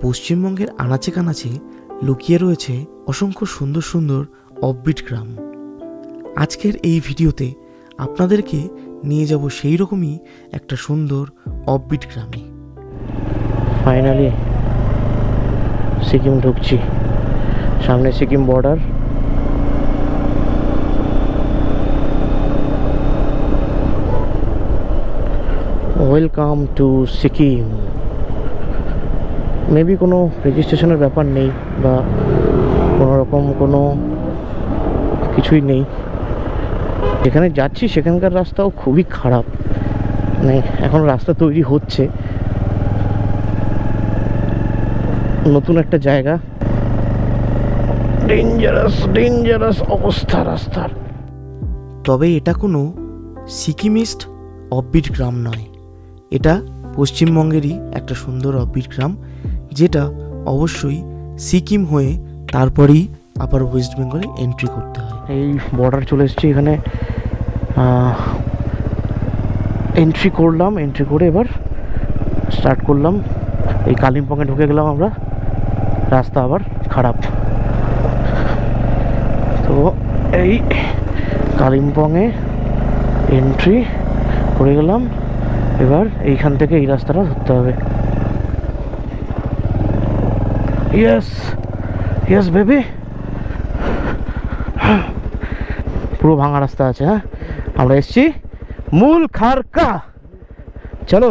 পশ্চিমবঙ্গের আনাচে কানাচে লুকিয়ে রয়েছে অসংখ্য সুন্দর সুন্দর অফবিট গ্রাম। আজকের এই ভিডিওতে আপনাদেরকে নিয়ে যাব সেই রকমই একটা সুন্দর অফবিট গ্রামে। ফাইনালি সিকিম ঢুকছি, সামনে Sikkim border. Welcome to Sikkim. Maybe কোনো রেজিস্ট্রেশনের ব্যাপার নেই বা কোনো রকম কোনো কিছুই নেই। যেখানে যাচ্ছি সেখানকার রাস্তাও খুবই খারাপ, মানে এখন রাস্তা তৈরি হচ্ছে, নতুন একটা জায়গা, ডেঞ্জারাস অবস্থা রাস্তার। তবে এটা কোনো সিকিমিস্ট অফবিট গ্রাম নয়, এটা পশ্চিমবঙ্গেরই একটা সুন্দর অফবিট গ্রাম, যেটা অবশ্যই সিকিম হয়ে তারপরেই আবার ওয়েস্ট বেঙ্গলে এন্ট্রি করতে হয়। এই বর্ডার চলে এসেছি, এখানে এন্ট্রি করলাম, এন্ট্রি করে এবার স্টার্ট করলাম। এই কালিম্পংয়ে ঢুকে গেলাম আমরা, রাস্তা আবার খারাপ। তো এই কালিম্পংয়ে এন্ট্রি করে গেলাম, এবার এইখান থেকে এই রাস্তাটা ধরতে হবে। ইয়েস বেবি, পুরো ভাঙা রাস্তা আছে। হ্যাঁ, আমরা এসছি মূল খারকা। চলো,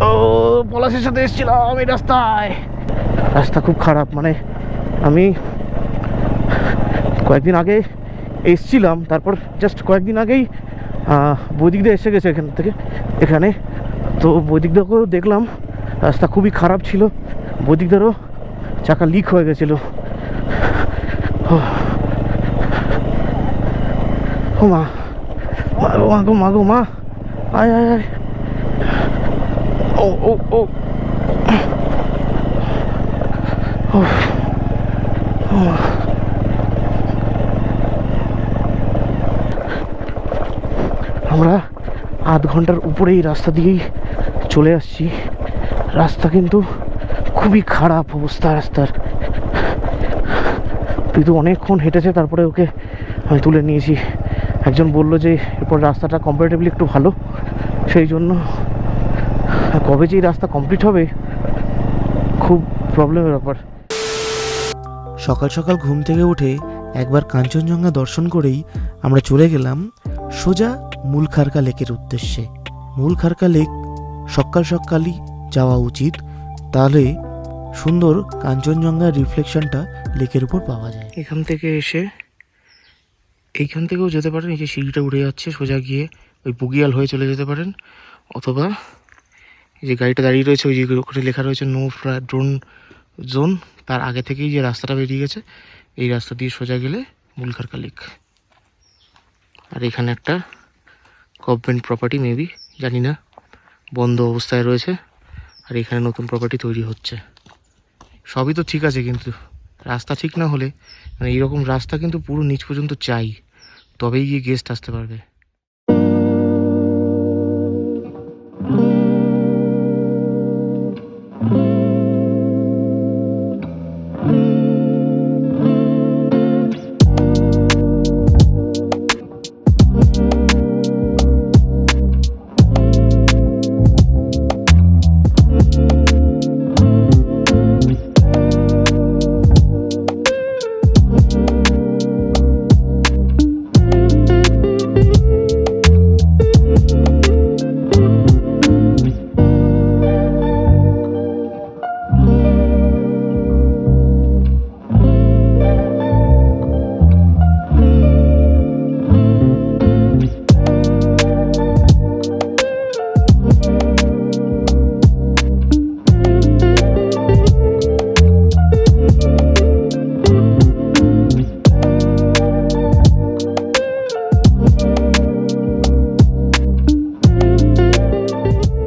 ও পলাশের সাথে এসেছিলাম এই রাস্তায়। রাস্তা খুব খারাপ, মানে আমি কয়েকদিন আগে এসছিলাম, তারপর জাস্ট কয়েকদিন আগেই বৈদিক দিয়ে এসে গেছে এখান থেকে এখানে। তো বৈদিক দাকেও দেখলাম রাস্তা খুবই খারাপ ছিল, বৈদিক দারও চাকা লিক হয়ে গেছিলো। ও মা, মাগো মা, আয় আয় আয়। ও ও ও আমরা আধ ঘন্টার উপরে এই রাস্তা দিয়েই চলে আসছি। রাস্তা কিন্তু খুবই খারাপ অবস্থা রাস্তার। কিন্তু অনেকক্ষণ হেঁটেছে, তারপরে ওকে আমি তুলে নিয়েছি। একজন বলল যে এরপর রাস্তাটা কম্পারেটিভলি একটু ভালো, সেই জন্য। কবে যে এই রাস্তা কমপ্লিট হবে খুব প্রবলেমের ব্যাপার। সকাল সকাল ঘুম থেকে উঠে একবার কাঞ্চনজঙ্ঘা দর্শন করেই আমরা চলে গেলাম সোজা মূল খারকা লেকের উদ্দেশ্যে। মূল খারকা লেক সকাল সকালই যাওয়া উচিত, তাহলে সুন্দর কাঞ্চনজঙ্ঘার রিফ্লেকশনটা লেকের উপর পাওয়া যায়। এখান থেকে এসে এইখান থেকেও যেতে পারেন, এই যে সিঁড়িটা উঠে যাচ্ছে, সোজা গিয়ে ওই বুগিয়াল হয়ে চলে যেতে পারেন। অথবা এই যে গাড়িটা দাঁড়িয়ে রয়েছে, ওই যে ওখানে লেখা রয়েছে নো ড্রোন জোন, তার আগে থেকেই যে রাস্তাটা বেরিয়ে গেছে, এই রাস্তা দিয়ে সোজা গেলে মূল খারকা লেক। আর এখানে একটা গভর্নমেন্ট প্রপার্টি, মেবি জানি না, বন্ধ অবস্থায় রয়েছে। আর এখানে নতুন প্রপার্টি তৈরি হচ্ছে। সবই তো ঠিক আছে, কিন্তু রাস্তা ঠিক না হলে, মানে এইরকম রাস্তা কিন্তু পুরো নিচ পর্যন্ত চাই, তবেই গিয়ে গেস্ট আসতে পারবে।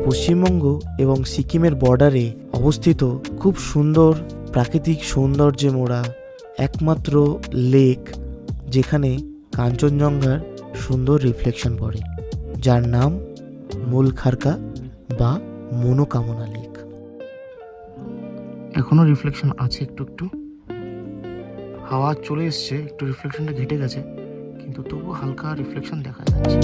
পশ্চিমবঙ্গ এবং সিকিমের বর্ডারে অবস্থিত খুব সুন্দর প্রাকৃতিক সৌন্দর্যে মোড়া একমাত্র লেক, যেখানে কাঞ্চনজঙ্ঘার সুন্দর রিফ্লেকশন পড়ে, যার নাম মূল খারকা বা মনোকামনা লেক। এখনো রিফ্লেকশন আছে একটু একটু, হাওয়া চলে এসছে, একটু রিফ্লেকশনটা ঘেটে গেছে, কিন্তু তবু হালকা রিফ্লেকশন দেখা যাচ্ছে।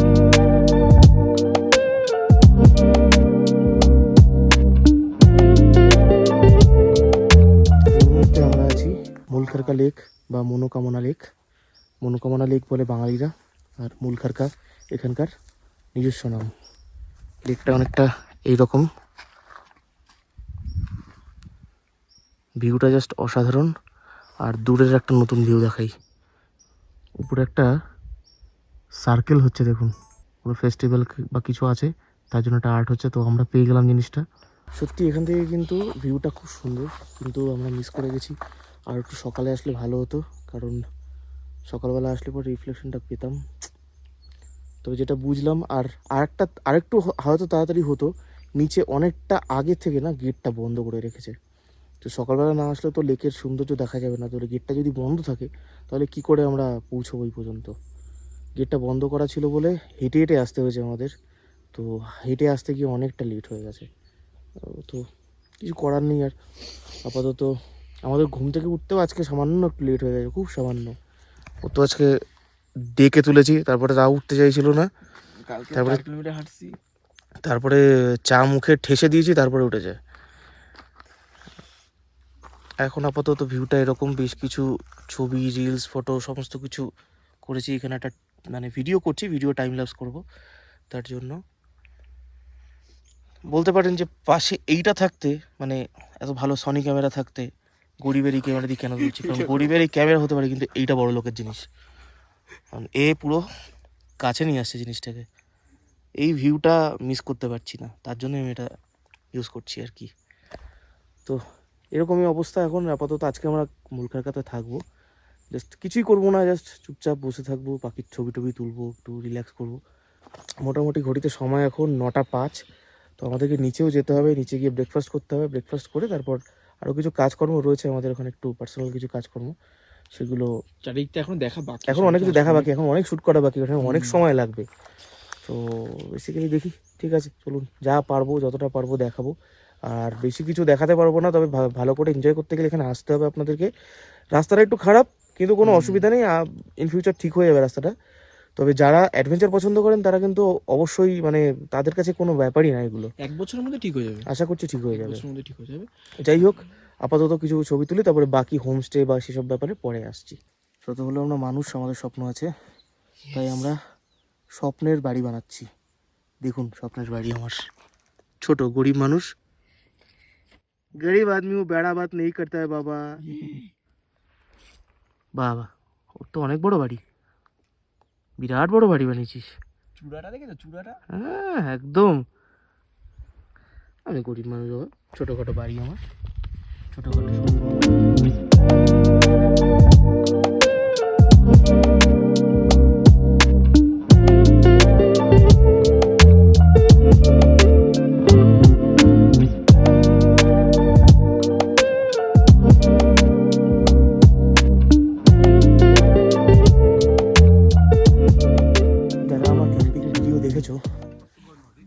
এই মুহূর্তে আমরা আছি মূল খারকা লেক বা মনোকামনা লেক। মনোকামনা লেক বলে বাঙালিরা, আর মূল খারকা এখানকার নিজস্ব নাম। লেকটা অনেকটা এইরকম, ভিউটা জাস্ট অসাধারণ। আর দূরের একটা নতুন ভিউ দেখাই, উপরে একটা সার্কেল হচ্ছে, দেখুন পুরো ফেস্টিভ্যাল বা কিছু আছে, তার জন্য একটা আর্ট হচ্ছে, তো আমরা পেয়ে গেলাম জিনিসটা। সত্যি এখান থেকে কিন্তু ভিউটা খুব সুন্দর, কিন্তু আমরা মিস করে গেছি। আর একটু সকালে আসলে ভালো হতো, কারণ সকালবেলা আসলে পর রিফ্লেকশনটা পেতাম। তবে যেটা বুঝলাম, আরেকটু হয়তো তাড়াতাড়ি হতো, নিচে অনেকটা আগে থেকে না গেটটা বন্ধ করে রেখেছে। তো সকালবেলা না আসলে তো লেকের সৌন্দর্য দেখা যাবে না, তাহলে গেটটা যদি বন্ধ থাকে তাহলে কি করে আমরা পৌঁছবো এই পর্যন্ত। গেটটা বন্ধ করা ছিল বলে হেঁটে হেঁটে আসতে হয়েছে আমাদের, তো হেঁটে আসতে গিয়ে অনেকটা লেট হয়ে গেছে। তো কিছু করার নেই আর, আপাতত আমাদের ঘুম থেকে উঠতেও আজকে সামান্য একটু লেট হয়ে গেছে, খুব সামান্য। ও তো আজকে ডেকে তুলেছি, তারপরে তাও উঠতে চাইছিল না, তারপরে 4 কিলোমিটার হাঁটছি। তারপরে চা মুখে ঠেসে দিয়েছি, তারপরে উঠেছে। এখন আপাতত ভিউটা এরকম, বেশ কিছু ছবি, রিলস, ফটো সমস্ত কিছু করেছি এখানে। একটা মানে ভিডিও করছি, ভিডিও টাইম ল্যাপস করবো, তার জন্য বলতে পারেন যে পাশে এইটা থাকতে, মানে এত ভালো সনি ক্যামেরা থাকতে গরিবের এই ক্যামেরা দিয়ে কেন তুলছি, কারণ গরিবের এই ক্যামেরা হতে পারে, কিন্তু এইটা বড় লোকের জিনিস, কারণ এ পুরো কাছে নিয়ে আসছে জিনিসটাকে। এই ভিউটা মিস করতে পারছি না, তার জন্য আমি এটা ইউজ করছি আর কি। তো এরকমই অবস্থা এখন আপাতত। আজকে আমরা মূল খারকাতে থাকবো, জাস্ট কিছুই করবো না, জাস্ট চুপচাপ বসে থাকবো, পাখির ছবি টবি তুলবো, একটু রিল্যাক্স করবো। মোটামুটি ঘড়িতে সময় এখন 9টা 5। তো আমাদেরকে নিচেও যেতে হবে, নিচে গিয়ে ব্রেকফাস্ট করতে হবে, ব্রেকফাস্ট করে তারপর আরও কিছু কাজকর্ম রয়েছে আমাদের ওখানে, একটু পার্সোনাল কিছু কাজকর্ম, সেগুলো চারিদিকটা এখন দেখা বাকি, এখন অনেক কিছু দেখা বাকি, এখন অনেক শ্যুট করা বাকি, ওখানে অনেক সময় লাগবে। তো বেসিক্যালি দেখি, ঠিক আছে চলুন, যা পারবো যতটা পারবো দেখাবো। আর বেশি কিছু দেখাতে পারবো না, তবে ভালো করে এনজয় করতে গেলে এখানে আসতে হবে আপনাদেরকে। রাস্তাটা একটু খারাপ, কিন্তু কোনো অসুবিধা নেই, ইন ফিউচার ঠিক হয়ে যাবে রাস্তাটা। তবে যারা অ্যাডভেঞ্চার পছন্দ করেন তারা কিন্তু অবশ্যই, মানে তাদের কাছে কোনো ব্যাপারই না এগুলো, 1 বছরের মধ্যে ঠিক হয়ে যাবে, আশা করছি ঠিক হয়ে 1 যাবে। বছরের মধ্যে ঠিক হয়ে যাবে। যাই হোক, আপাতত কিছু ছবি তুলি, তারপরে বাকি হোমস্টে বা সেসব ব্যাপারে পরে আসছি। যত হলেও আমরা মানুষ, আমাদের স্বপ্ন আছে, তাই আমরা স্বপ্নের বাড়ি বানাচ্ছি। দেখুন স্বপ্নের বাড়ি আমার, ছোট গরিব মানুষ, গরিব আদমি ও বেড়া বাত নেই করতা है বাবা। বাবা, ওর তো অনেক বড় বাড়ি, বিরাট বড় বাড়ি বানিয়েছিস। চূড়াটা দেখে তো, চূড়াটা হ্যাঁ একদম। আমি গরিব মানুষ বাবা, ছোটোখাটো বাড়ি আমার, ছোটোখাটো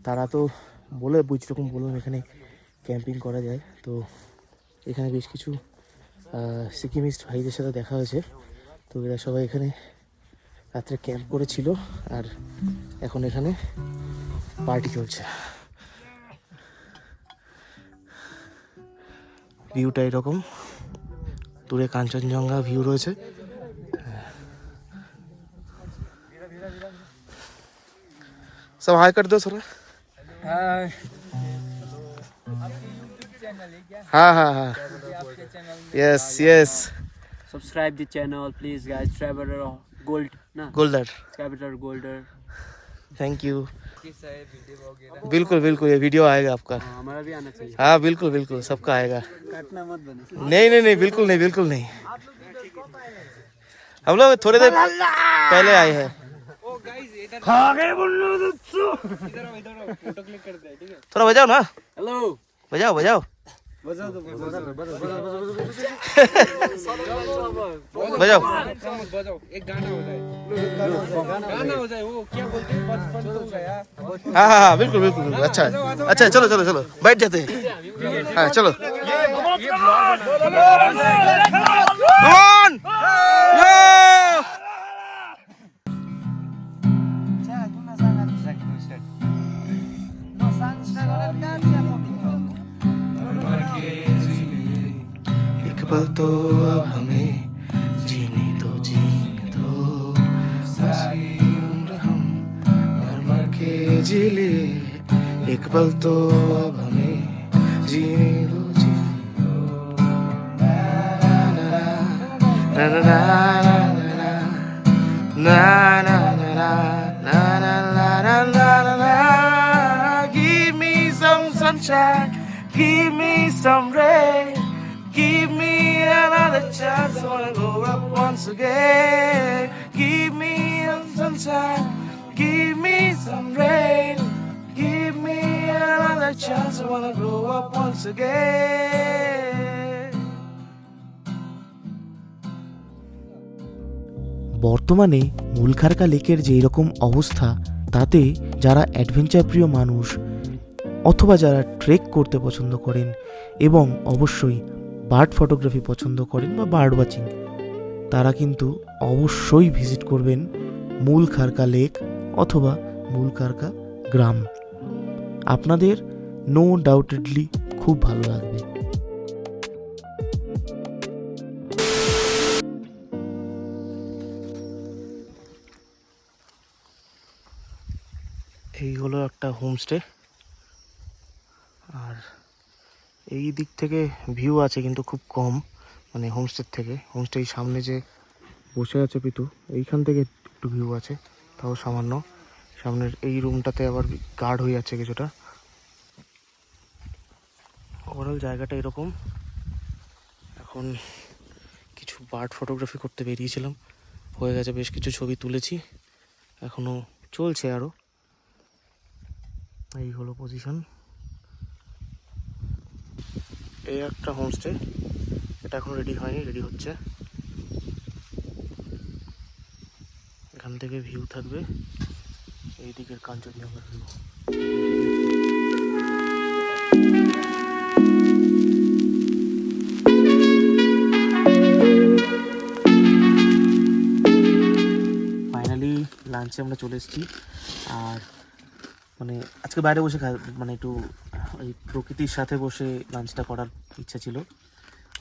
তারা তো বলে বুঝরকম বললাম এখানে ক্যাম্পিং করা যায়। তো এখানে বেশ কিছু সিকিমিস্ট ভাইদের সাথে দেখা হয়েছে, তো এরা সবাই এখানে রাত্রে ক্যাম্প করেছিল, আর এখন এখানে পার্টি চলছে। ভিউটা এরকম, দূরে কাঞ্চনজঙ্ঘা ভিউ রয়েছে। সব হাই কর দো সরা। हाँ हाँ हाँ yes yes Subscribe the channel, please, guys. Traveler Gold, na? गोल्डर Traveler Golder. Thank you. बिल्कुल बिल्कुल, ये वीडियो आएगा आपका। हमारा भी आना चाहिए। हाँ बिल्कुल बिल्कुल, सबका आएगा। काटना मत बने। नहीं नहीं नहीं, बिल्कुल नहीं, बिल्कुल नहीं। हम लोग थोड़ी देर पहले आए हैं। थोड़ा बजाओ ना, Hello. बजाओ बजाओ। बजाओ। बजाओ एक गाना हो जाए गाना हो जाए वो क्या बोलते हैं बचपन तो गया हाँ हाँ हाँ बिल्कुल बिल्कुल बिल्कुल। अच्छा अच्छा चलो चलो चलो बैठ जाते हैं। हाँ चलो Come on! Yo! एक पल तो अब हमें जीने दो सारी उम्र हम मर मर के जी ले। एक पल तो अब हमें जीने दो na na na na na na na na na na na na na na. Give me some sunshine, give me some rain, give me another chance. I wanna go up once again. Give me some sunshine, give me some rain, give me another chance. I wanna grow up once again. বর্তমানে মূলখারকা লেকের যে এরকম অবস্থা, তাতে যারা adventure প্রিয় মানুষ অথবা যারা ট্রেক করতে পছন্দ করেন এবং অবশ্যই বার্ড ফটোগ্রাফি পছন্দ করেন বা বার্ড ওয়াচিং, তারা কিন্তু অবশ্যই ভিজিট করবেন মূলখারকা লেক অথবা মূলখারকা গ্রাম। আপনাদের নো ডাউটেডলি খুব ভালো লাগবে। এই হলো একটা হোমস্টে, আর এই দিক থেকে ভিউ আছে কিন্তু খুব কম, মানে হোমস্টের থেকে। হোমস্টের সামনে যে বসে আছে পিতু, এইখান থেকে একটু ভিউ আছে, তাও সামান্য। সামনের এই রুমটাতে আবার গার্ড হয়ে যাচ্ছে কিছুটা। ওভারঅল জায়গাটা এরকম। এখন কিছু বার্ড ফটোগ্রাফি করতে বেরিয়েছিলাম, হয়ে গেছে, বেশ কিছু ছবি তুলেছি, এখনও চলছে আরও। এই হলো পজিশন। এই একটা হোমস্টে, এটা এখন রেডি হয়নি, রেডি হচ্ছে। এখান থেকে ভিউ থাকবে এই দিকের কাঞ্চনজঙ্ঘার ভিউ। ফাইনালি লাঞ্চে আমরা চলে এসেছি। আর মানে আজকে বাইরে বসে মানে একটু ওই প্রকৃতির সাথে বসে লাঞ্চটা করার ইচ্ছা ছিল।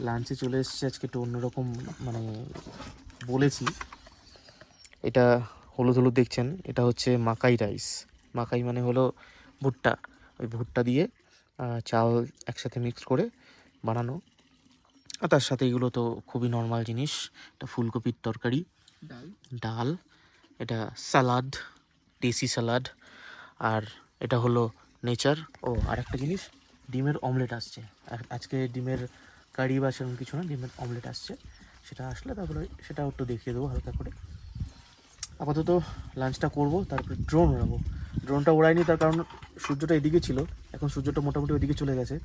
লাঞ্চে চলে এসেছি আজকে একটু অন্যরকম, মানে বলেছি। এটা হলুদ হলুদ দেখছেন, এটা হচ্ছে মাকাই রাইস। মাকাই মানে হলো ভুট্টা, ওই ভুট্টা দিয়ে চাল একসাথে মিক্স করে বানানো। আর তার সাথে এগুলো তো খুবই নর্মাল জিনিস। এটা ফুলকপির তরকারি, ডাল, এটা সালাদ, দেশি সালাদ, আর এটা হলো নেচার। ও আরেকটা জিনিস, ডিমের অমলেট আসছে। আর আজকে ডিমের কারি বা সেরকম কিছু না, ডিমের অমলেট আসছে। সেটা আসলে তারপরে সেটাও একটু দেখিয়ে দেবো হালকা করে। আপাতত লাঞ্চটা করব, তারপরে ড্রোন উড়াবো। ড্রোনটা উড়াইনি তার কারণ সূর্যটা এদিকে ছিল, এখন সূর্যটা মোটামুটি ওইদিকে চলে গেছে।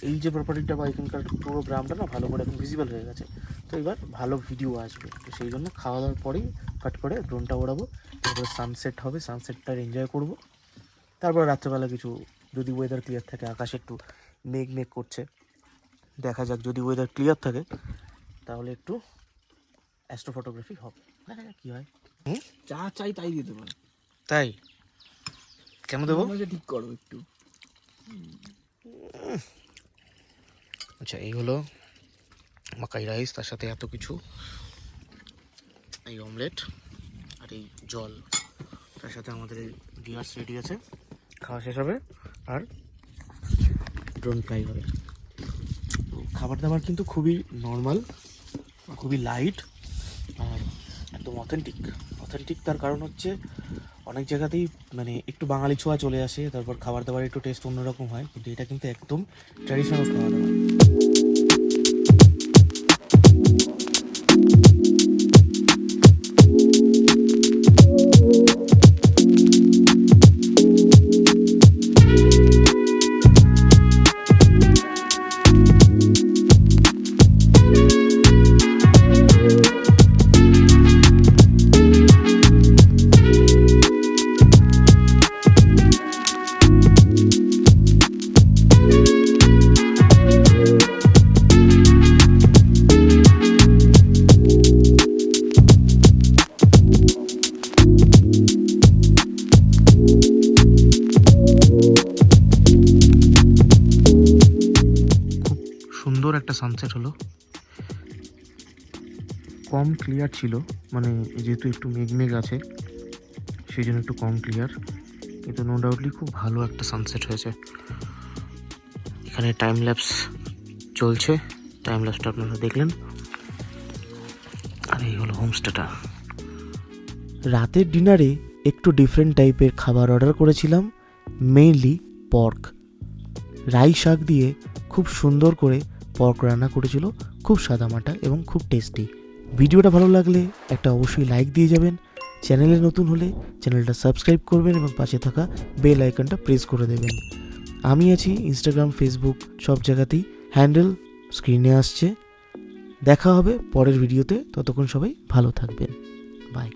এই যে প্রপার্টিটা বা এখানকার পুরো গ্রামটা না ভালো করে এখন ভিজিবল হয়ে গেছে। তো এবার ভালো ভিডিও আসবে, তো সেই জন্য খাওয়া দাওয়ার পরেই ফাট করে ড্রোনটা ওড়াবো। তারপরে সানসেট হবে, সানসেটটা এনজয় করব। তারপর রাত্রেবেলা কিছু, যদি ওয়েদার ক্লিয়ার থাকে, আকাশে একটু মেঘ মেঘ করছে, দেখা যাক। যদি ওয়েদার ক্লিয়ার থাকে তাহলে একটু অ্যাস্ট্রো ফটোগ্রাফি হবে, দেখা যাক কী হয়। যা চাই তাই দিতে পারে। তাই কেন দেবো? ঠিক করো একটু। আচ্ছা, এই হলো মাকাই রাইস, তার সাথে এত কিছু, এই অমলেট আর এই জল, তার সাথে আমাদের এই ডিয়ার্স রেডি আছে। খাওয়া শেষ হবে আর ড্রোন ফ্লাই হবে। খাবার দাবার কিন্তু খুবই নর্মাল, খুবই লাইট, আর একদম অথেন্টিক। তার কারণ হচ্ছে অনেক জায়গাতেই মানে একটু বাঙালি ছোঁয়া চলে আসে, তারপর খাবার দাবার একটু টেস্ট অন্যরকম হয়, কিন্তু এটা কিন্তু একদম ট্র্যাডিশনাল খাবার দাবার। একটা সানসেট হলো, কম ক্লিয়ার ছিল, মানে যেহেতু একটু মেঘ আছে সেই জন্য একটু কম ক্লিয়ার, কিন্তু নো ডাউটলি খুব ভালো একটা সানসেট হয়েছে। এখানে টাইম ল্যাপস চলছে, টাইম ল্যাপসটা আপনারা দেখলেন। আর এই হলো হোমস্টেটা। রাতের ডিনারে একটু ডিফারেন্ট টাইপের খাবার অর্ডার করেছিলাম, মেইনলি পর্ক। রাই শাক দিয়ে খুব সুন্দর করে পর্ক রান্না করেছিল, খুব সাদামাটা এবং খুব টেস্টি। ভিডিওটা ভালো লাগলে একটা অবশ্যই লাইক দিয়ে যাবেন, চ্যানেলে নতুন হলে চ্যানেলটা সাবস্ক্রাইব করবেন এবং পাশে থাকা বেল আইকনটা প্রেস করে দেবেন। আমি আছি ইনস্টাগ্রাম, ফেসবুক সব জায়গাতেই, হ্যান্ডেল স্ক্রিনে আসছে। দেখা হবে পরের ভিডিওতে, ততক্ষণ সবাই ভালো থাকবেন, বাই।